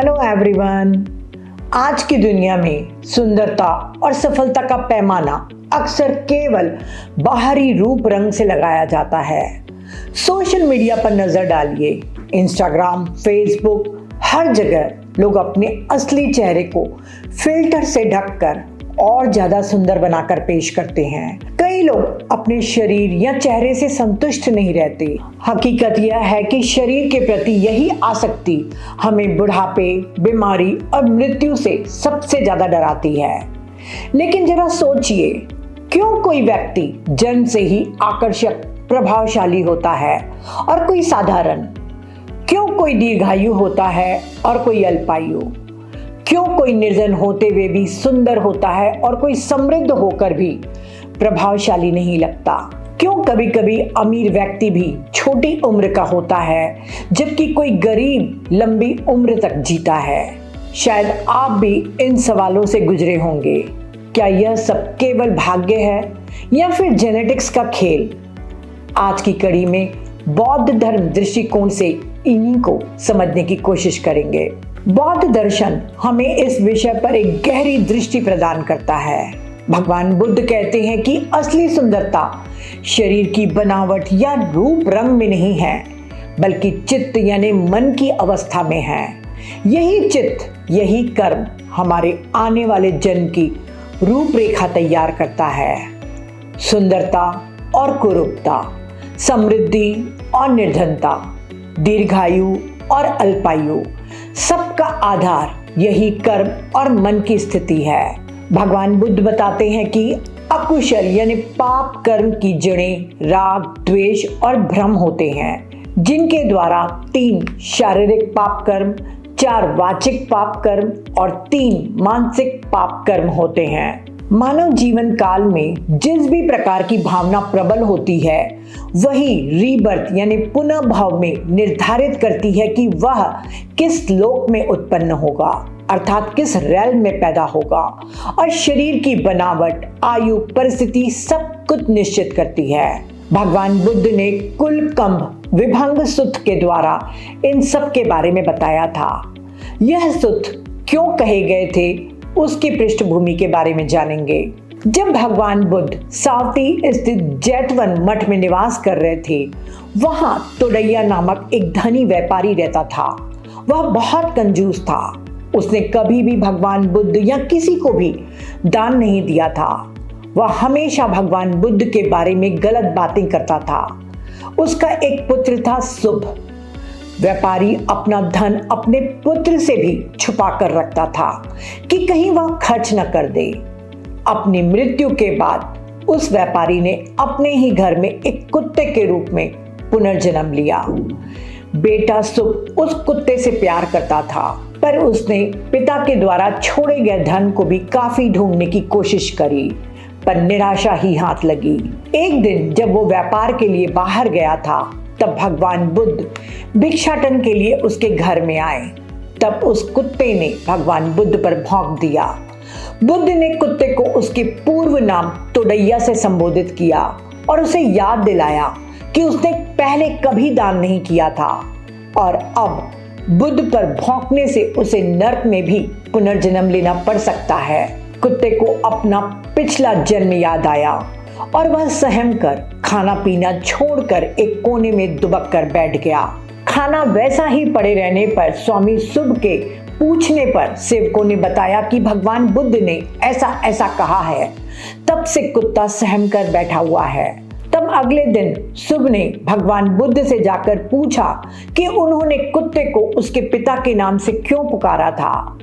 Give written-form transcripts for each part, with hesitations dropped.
Hello everyone. आज की दुनिया में सुंदरता और सफलता का पैमाना अक्सर केवल बाहरी रूप रंग से लगाया जाता है। सोशल मीडिया पर नजर डालिए, इंस्टाग्राम, फेसबुक, हर जगह लोग अपने असली चेहरे को फिल्टर से ढककर और ज्यादा सुंदर बनाकर पेश करते हैं। कई लोग अपने शरीर या चेहरे से संतुष्ट नहीं रहते। हकीकत यह है कि शरीर के प्रति यही आसक्ति हमें बुढ़ापे, बीमारी और मृत्यु से सबसे ज्यादा डराती है। लेकिन जरा सोचिए, क्यों कोई व्यक्ति जन्म से ही आकर्षक, प्रभावशाली होता है और कोई साधारण? क्यों कोई दीर्घायु होता है और कोई अल्पायु? क्यों कोई निर्धन होते हुए भी सुंदर होता है और कोई समृद्ध होकर भी प्रभावशाली नहीं लगता? क्यों कभी कभी अमीर व्यक्ति भी छोटी उम्र का होता है जबकि कोई गरीब लंबी उम्र तक जीता है? शायद आप भी इन सवालों से गुजरे होंगे। क्या यह सब केवल भाग्य है या फिर जेनेटिक्स का खेल? आज की कड़ी में बौद्ध धर्म दृष्टिकोण से इन्हीं को समझने की कोशिश करेंगे। बौद्ध दर्शन हमें इस विषय पर एक गहरी दृष्टि प्रदान करता है। भगवान बुद्ध कहते हैं कि असली सुंदरता शरीर की बनावट या रूप रंग में नहीं है, बल्कि चित्त यानी मन की अवस्था में है। यही चित्त, यही कर्म हमारे आने वाले जन्म की रूपरेखा तैयार करता है। सुंदरता और कुरूपता, समृद्धि और निर्धनता, दीर्घायु और अल्पायु, सबका आधार यही कर्म और मन की स्थिति है। भगवान बुद्ध बताते हैं कि अकुशल यानी पाप कर्म की जड़ें राग, द्वेष और भ्रम होते हैं, जिनके द्वारा 3 शारीरिक पाप कर्म, 4 वाचिक पाप कर्म और 3 मानसिक पाप कर्म होते हैं। मानव जीवन काल में जिस भी प्रकार की भावना प्रबल होती है, वही रीबर्थ यानी पुनः भाव में निर्धारित करती है कि वह किस लोक में उत्पन्न होगा, अर्थात किस रेल में पैदा होगा। और शरीर की बनावट, आयु, परिस्थिति सब कुछ निश्चित करती है। भगवान बुद्ध ने कुल, कंभ, विभंग सुत्त के द्वारा इन सब के बारे में बताया था। यह सुत्त क्यों कहे गए थे, उसकी पृष्ठभूमि के बारे में जानेंगे। जब भगवान बुद्ध सावती स्थित जैतवन मठ में निवास कर रहे थे, वहां तोडैया नामक एक धनी व्यापारी रहता था। वह बहुत कंजूस था। उसने कभी भी भगवान बुद्ध या किसी को भी दान नहीं दिया था। वह हमेशा भगवान बुद्ध के बारे में गलत बातें करता था। उसका एक पुत्र था शुभ। व्यापारी अपना धन अपने पुत्र से भी छुपा कर रखता था कि कहीं वह खर्च न कर दे। अपनी मृत्यु के बाद उस व्यापारी ने अपने ही घर में एक कुत्ते के रूप में पुनर्जन्म लिया। बेटा शुभ उस कुत्ते से प्यार करता था, पर उसने पिता के द्वारा छोड़े गए धन को भी काफी ढूंढने की कोशिश करी, पर निराशा ही हाथ लगी। एक दिन जब वो व्यापार के लिए बाहर गया था, तब भगवान बुद्ध भिक्षाटन के लिए उसके घर में आए। तब उस कुत्ते ने भगवान बुद्ध पर भौंक दिया। बुद्ध ने कुत्ते को उसके पूर्व नाम तोडैया से संबोधित किया और उसे याद दिलाया कि उसने पहले कभी दान नहीं किया था, और अब बुद्ध पर भौंकने से उसे नर्क में भी पुनर्जन्म लेना पड़ सकता है। कुत्ते को अपना पिछला जन्म याद आया और वह सहम कर खाना पीना छोड़कर एक कोने में दुबक कर बैठ गया। खाना वैसा ही पड़े रहने पर स्वामी शुभ के पूछने पर सेवकों ने बताया कि भगवान बुद्ध ने ऐसा ऐसा कहा है। तब से कुत्ता सहम कर बैठा हुआ है। तब अगले दिन शुभ ने भगवान बुद्ध से जाकर पूछा कि उन्होंने कुत्ते को उसके पिता के नाम से क्यों पुकारा था।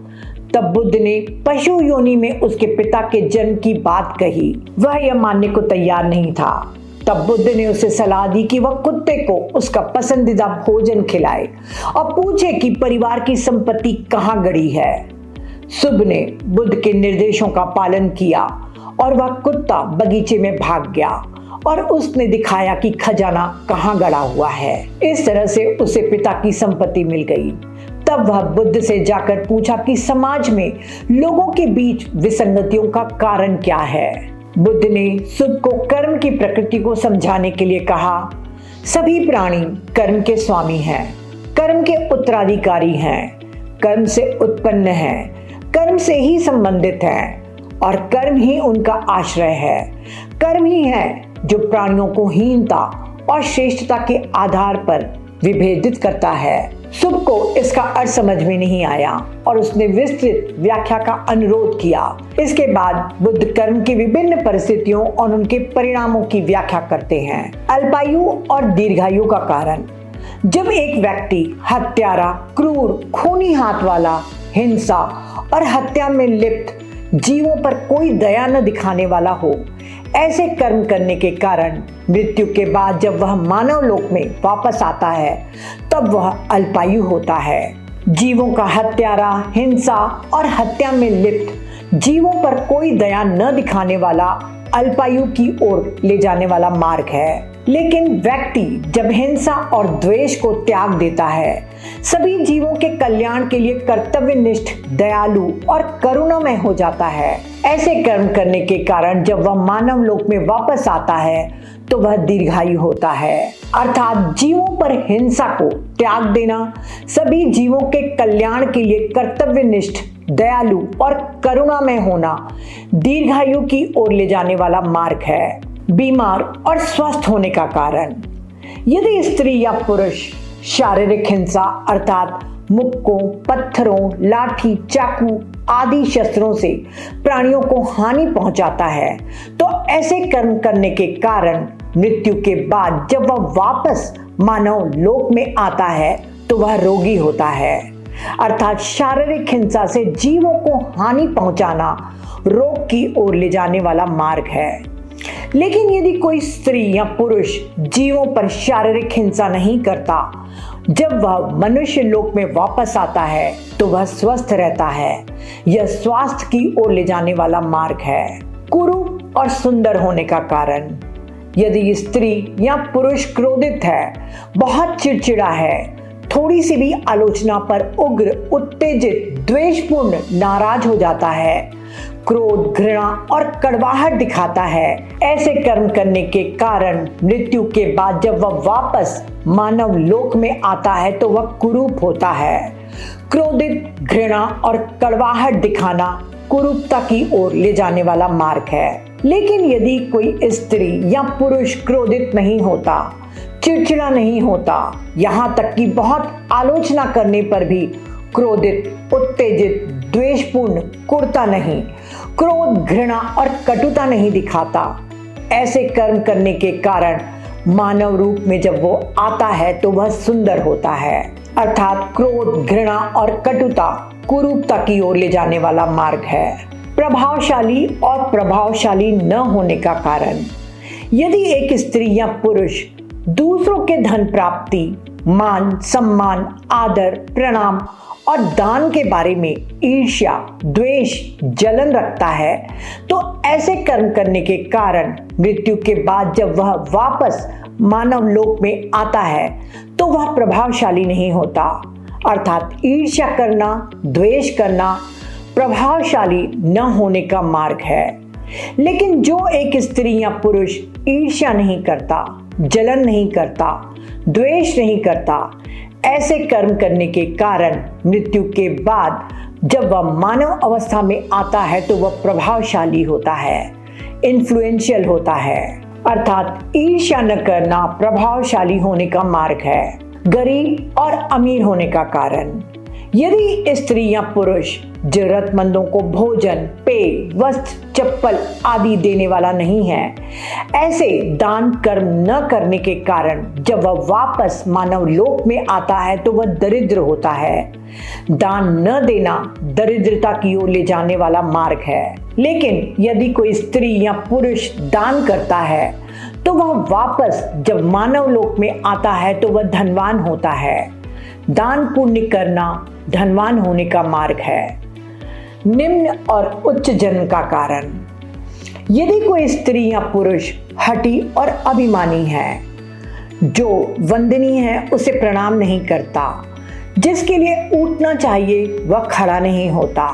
तब बुद्ध ने पशु योनि में उसके पिता के जन्म की बात कही। वह यह मानने को तैयार नहीं था। तब बुद्ध ने उसे सलाह दी कि वह कुत्ते को उसका पसंदीदा भोजन खिलाए और पूछे कि परिवार की संपत्ति कहाँ गड़ी है। शुभ ने बुद्ध के निर्देशों का पालन किया और वह कुत्ता बगीचे में भाग गया और उसने दिखाया कि खजाना कहाँ गड़ा हुआ है। इस तरह से उसे पिता की संपत्ति मिल गई। तब वह बुद्ध से जाकर पूछा कि समाज में लोगों के बीच विसंगतियों का कारण क्या है। बुद्ध ने शुभ को कर्म की प्रकृति को समझाने के लिए कहा, सभी प्राणी कर्म के स्वामी हैं, कर्म के उत्तराधिकारी हैं। कर्म से उत्पन्न हैं, कर्म से ही संबंधित हैं और कर्म ही उनका आश्रय है। कर्म ही है जो प्राणियों को हीनता और श्रेष्ठता के आधार पर विभेदित करता है। सुब को इसका अर्थ समझ में नहीं आया और उसने विस्तृत व्याख्या का अनुरोध किया। इसके बाद बुद्ध कर्म की विभिन्न परिस्थितियों और उनके परिणामों की व्याख्या करते हैं। अल्पायु और दीर्घायु का कारण। जब एक व्यक्ति हत्यारा, क्रूर, खूनी हाथ वाला, हिंसा और हत्या में लिप्त, जीवों पर कोई दया न दिखाने वाला हो, ऐसे कर्म करने के कारण मृत्यु के बाद जब वह मानव लोक में वापस आता है तब वह अल्पायु होता है। जीवों का हत्यारा, हिंसा और हत्या में लिप्त, जीवों पर कोई दया न दिखाने वाला अल्पायु की ओर ले जाने वाला मार्ग है। लेकिन व्यक्ति जब हिंसा और द्वेष को त्याग देता है, सभी जीवों के कल्याण के लिए कर्तव्यनिष्ठ, दयालु और करुणामय हो जाता है। ऐसे कर्म करने के कारण जब वह मानव लोक में वापस आता है तो वह दीर्घायु होता है। अर्थात जीवों पर हिंसा को त्याग देना, सभी जीवों के कल्याण के लिए कर्तव्यनिष्ठ, दयालु और करुणामय होना दीर्घायु की ओर ले जाने वाला मार्ग है। बीमार और स्वस्थ होने का कारण। यदि स्त्री या पुरुष शारीरिक हिंसा अर्थात मुक्कों, पत्थरों, लाठी, चाकू आदि शस्त्रों से प्राणियों को हानि पहुंचाता है तो ऐसे कर्म करने के कारण मृत्यु के बाद जब वह वापस मानव लोक में आता है तो वह रोगी होता है। अर्थात शारीरिक हिंसा से जीवों को हानि पहुंचाना रोग की ओर ले जाने वाला मार्ग है। लेकिन यदि कोई स्त्री या पुरुष जीवों पर शारीरिक हिंसा नहीं करता, जब वह मनुष्य लोक में वापस आता है तो वह स्वस्थ रहता है। यह स्वास्थ्य की ओर ले जाने वाला मार्ग है। कुरूप और सुंदर होने का कारण। यदि स्त्री या पुरुष क्रोधित है, बहुत चिड़चिड़ा है, थोड़ी सी भी आलोचना पर उग्र, उत्तेजित, द्वेषपूर्ण, नाराज हो जाता है, क्रोध, घृणा और कड़वाहट दिखाता है, ऐसे कर्म करने के कारण मृत्यु के बाद जब वह वापस मानव लोक में आता है तो वह कुरूप होता है। क्रोधित, घृणा और कड़वाहट दिखाना कुरूपता की ओर ले जाने वाला मार्ग है। लेकिन यदि कोई स्त्री या पुरुष क्रोधित नहीं होता, चिड़चिड़ा नहीं होता, यहाँ तक कि बहुत आलोचना करने पर भी क्रोधित, उत्तेजित, द्वेषपूर्ण, कुढ़ता नहीं, क्रोध, घृणा और कटुता नहीं दिखाता, ऐसे कर्म करने के कारण मानव रूप में जब वो आता है तो वह सुंदर होता है। अर्थात क्रोध, घृणा और कटुता कुरूपता की ओर ले जाने वाला मार्ग है। प्रभावशाली और प्रभावशाली न होने का कारण। यदि एक स्त्री या पुरुष दूसरों के धन प्राप्ति, मान, सम्मान, आदर, प्रणाम और दान के बारे में ईर्ष्या, द्वेष, जलन रखता है तो ऐसे कर्म करने के कारण मृत्यु के बाद जब वह वापस मानव लोक में आता है तो वह प्रभावशाली नहीं होता। अर्थात ईर्ष्या करना, द्वेष करना प्रभावशाली न होने का मार्ग है। लेकिन जो एक स्त्री या पुरुष ईर्ष्या नहीं करता, जलन नहीं करता, द्वेष नहीं करता, ऐसे कर्म करने के कारण मृत्यु के बाद जब वह मानव अवस्था में आता है तो वह प्रभावशाली होता है, इन्फ्लुएंशियल होता है। अर्थात ईर्ष्या न करना प्रभावशाली होने का मार्ग है। गरीब और अमीर होने का कारण। यदि स्त्री या पुरुष जरूरतमंदों को भोजन, पेय, वस्त्र, चप्पल आदि देने वाला नहीं है, ऐसे दान कर्म न करने के कारण जब वह वापस मानव लोक में आता है तो वह दरिद्र होता है। दान न देना दरिद्रता की ओर ले जाने वाला मार्ग है। लेकिन यदि कोई स्त्री या पुरुष दान करता है तो वह वापस जब मानव लोक में आता है तो वह धनवान होता है। दान पुण्य करना धनवान होने का मार्ग है। निम्न और उच्च जन्म का कारण। यदि कोई स्त्री या पुरुष हठी और अभिमानी है, जो वंदनीय है उसे प्रणाम नहीं करता, जिसके लिए उठना चाहिए वह खड़ा नहीं होता,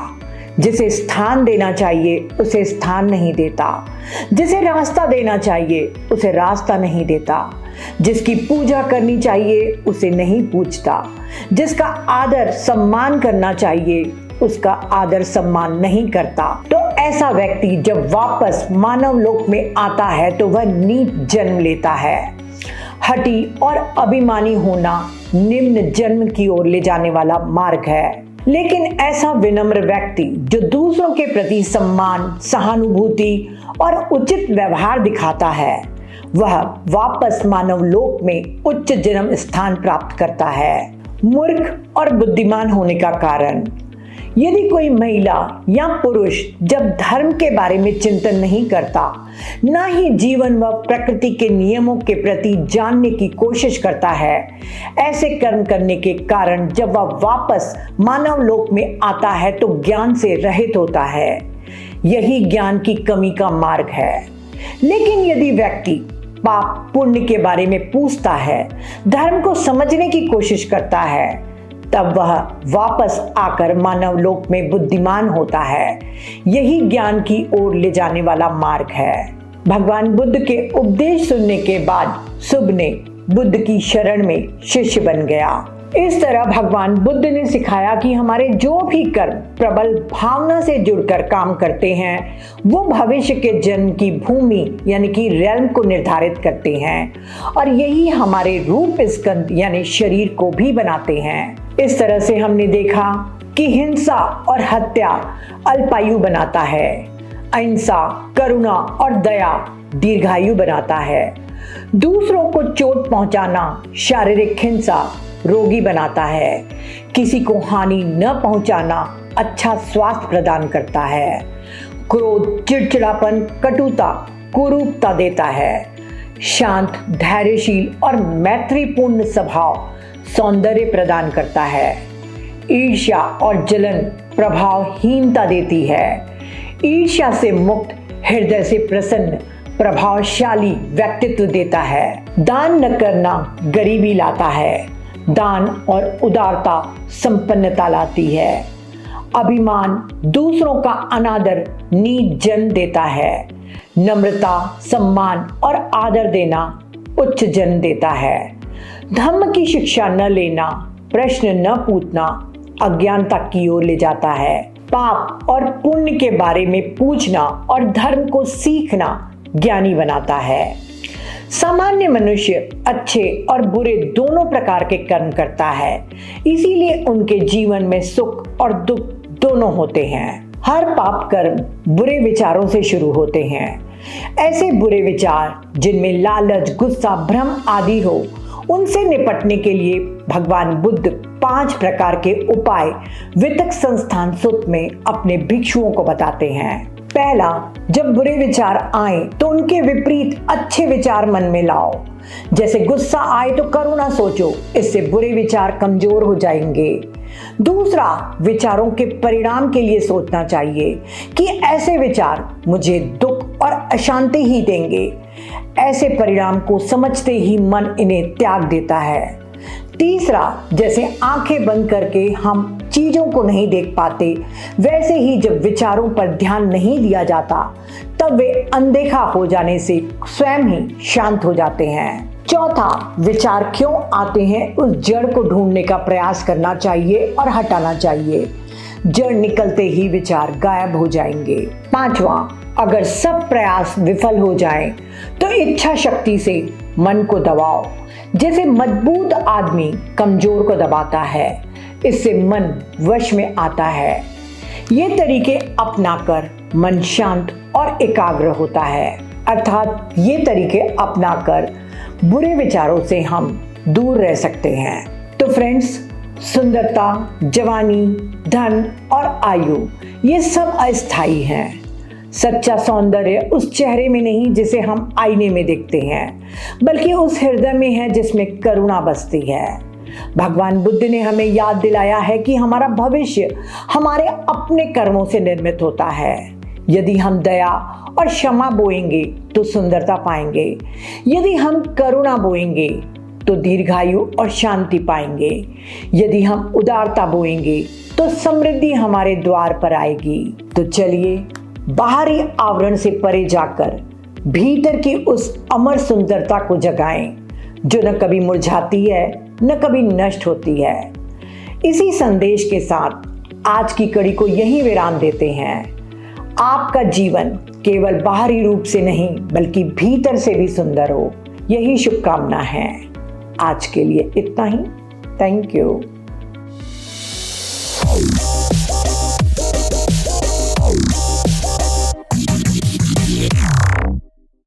जिसे स्थान देना चाहिए उसे स्थान नहीं देता, जिसे रास्ता देना चाहिए उसे रास्ता नहीं देता, जिसकी पूजा करनी चाहिए उसे नहीं पूजता, जिसका आदर सम्मान करना चाहिए उसका आदर सम्मान नहीं करता। तो ऐसा व्यक्ति जब वापस मानव लोक में आता है तो वह नीच जन्म लेता है। हठी और अभिमानी होना निम्न जन्म की ओर ले जाने वाला मार्ग है। लेकिन ऐसा विनम्र व्यक्ति जो दूसरों के प्रति सम्मान, सहानुभूति और उचित व्यवहार दिखाता है, वह वापस मानव लोक में उच्च जन्म स्थान प्राप्त करता है। मूर्ख और बुद्धिमान होने का कारण। यदि कोई महिला या पुरुष जब धर्म के बारे में चिंतन नहीं करता, ना ही जीवन व प्रकृति के नियमों के प्रति जानने की कोशिश करता है, ऐसे कर्म करने के कारण जब वह वापस मानव लोक में आता है तो ज्ञान से रहित होता है। यही ज्ञान की कमी का मार्ग है। लेकिन यदि व्यक्ति पाप पुण्य के बारे में पूछता है, धर्म को समझने की कोशिश करता है, तब वह वापस आकर मानव लोक में बुद्धिमान होता है। यही ज्ञान की ओर ले जाने वाला मार्ग है। भगवान बुद्ध के उपदेश सुनने के बाद शुभ ने बुद्ध की शरण में शिष्य बन गया। इस तरह भगवान बुद्ध ने सिखाया कि हमारे जो भी कर्म प्रबल भावना से जुड़कर काम करते हैं, वो भविष्य के जन्म की भूमि यानी कि रेल्म को निर्धारित करते हैं और यही हमारे रूप स्कंद यानी शरीर को भी बनाते हैं। इस तरह से हमने देखा कि हिंसा और हत्या अल्पायु बनाता है, अहिंसा, करुणा और दया दीर्घायु बनाता है, दूसरों को चोट पहुंचाना शारीरिक हिंसा रोगी बनाता है, किसी को हानि न पहुंचाना अच्छा स्वास्थ्य प्रदान करता है, क्रोध, चिड़चिड़ापन, कटुता, कुरूपता देता है, शांत, धैर्यशील और मैत्रीपूर्ण स्वभाव सौंदर्य प्रदान करता है, ईर्ष्या और जलन प्रभावहीनता देती है, ईर्ष्या से मुक्त, हृदय से प्रसन्न, प्रभावशाली व्यक्तित्व देता है, दान न करना गरीबी लाता है, दान और उदारता संपन्नता लाती है, अभिमान दूसरों का अनादर नीच जन्म देता है, नम्रता सम्मान और आदर देना उच्च जन्म देता है, धर्म की शिक्षा न लेना, प्रश्न न पूछना अज्ञानता की ओर ले जाता है, पाप और पुण्य के बारे में पूछना और धर्म को सीखना ज्ञानी बनाता है। सामान्य मनुष्य अच्छे और बुरे दोनों प्रकार के कर्म करता है, इसीलिए उनके जीवन में सुख और दुख दोनों होते हैं। हर पाप कर्म बुरे विचारों से शुरू होते हैं। ऐसे बुरे विचार जिनमें लालच, गुस्सा, भ्रम आदि हो, उनसे निपटने के लिए भगवान बुद्ध 5 प्रकार के उपाय वितक संस्थान सुत में अपने भिक्षुओं को बताते हैं। पहला, जब बुरे विचार आए तो उनके विपरीत अच्छे विचार मन में लाओ। जैसे गुस्सा आए तो करुणा सोचो, इससे बुरे विचार कमजोर हो जाएंगे। दूसरा, विचारों के परिणाम के लिए सोचना चाहिए कि ऐसे विचार मुझे दुख और अशांति ही देंगे। ऐसे परिणाम को समझते ही मन इन्हें त्याग देता है। तीसरा, जैसे आंखें बंद करके हम चीजों को नहीं देख पाते, वैसे ही जब विचारों पर ध्यान नहीं दिया जाता तब वे अनदेखा हो जाने से स्वयं ही शांत हो जाते हैं। चौथा, विचार क्यों आते हैं उस जड़ को ढूंढने का प्रयास करना चाहिए और हटाना चाहिए। जड़ निकलते ही विचार गायब हो जाएंगे। पांचवा, अगर सब प्रयास विफल हो जाएं, तो इच्छा शक्ति से मन को दबाओ। जैसे मजबूत आदमी कमजोर को दबाता है, इससे मन वश में आता है। ये तरीके अपनाकर मन शांत और एकाग्र होता है। अर्थात ये तरीके अपनाकर बुरे विचारों से हम दूर रह सकते हैं। तो फ्रेंड्स, सुंदरता, जवानी, धन और आयु ये सब अस्थायी हैं। सच्चा सौंदर्य उस चेहरे में नहीं जिसे हम आईने में देखते हैं, बल्कि उस हृदय में है जिसमें करुणा बसती है। भगवान बुद्ध ने हमें याद दिलाया है कि हमारा भविष्य हमारे अपने कर्मों से निर्मित होता है। यदि हम दया और क्षमा बोएंगे तो सुंदरता पाएंगे, यदि हम करुणा बोएंगे तो दीर्घायु और शांति पाएंगे। यदि हम उदारता बोएंगे तो समृद्धि हमारे द्वार पर आएगी। तो चलिए बाहरी आवरण से परे जाकर भीतर की उस अमर सुंदरता को जगाएं, जो न कभी मुरझाती है न कभी नष्ट होती है। इसी संदेश के साथ आज की कड़ी को यहीं विराम देते हैं। आपका जीवन केवल बाहरी रूप से नहीं बल्कि भीतर से भी सुंदर हो, यही शुभकामना है। आज के लिए इतना ही। Thank you.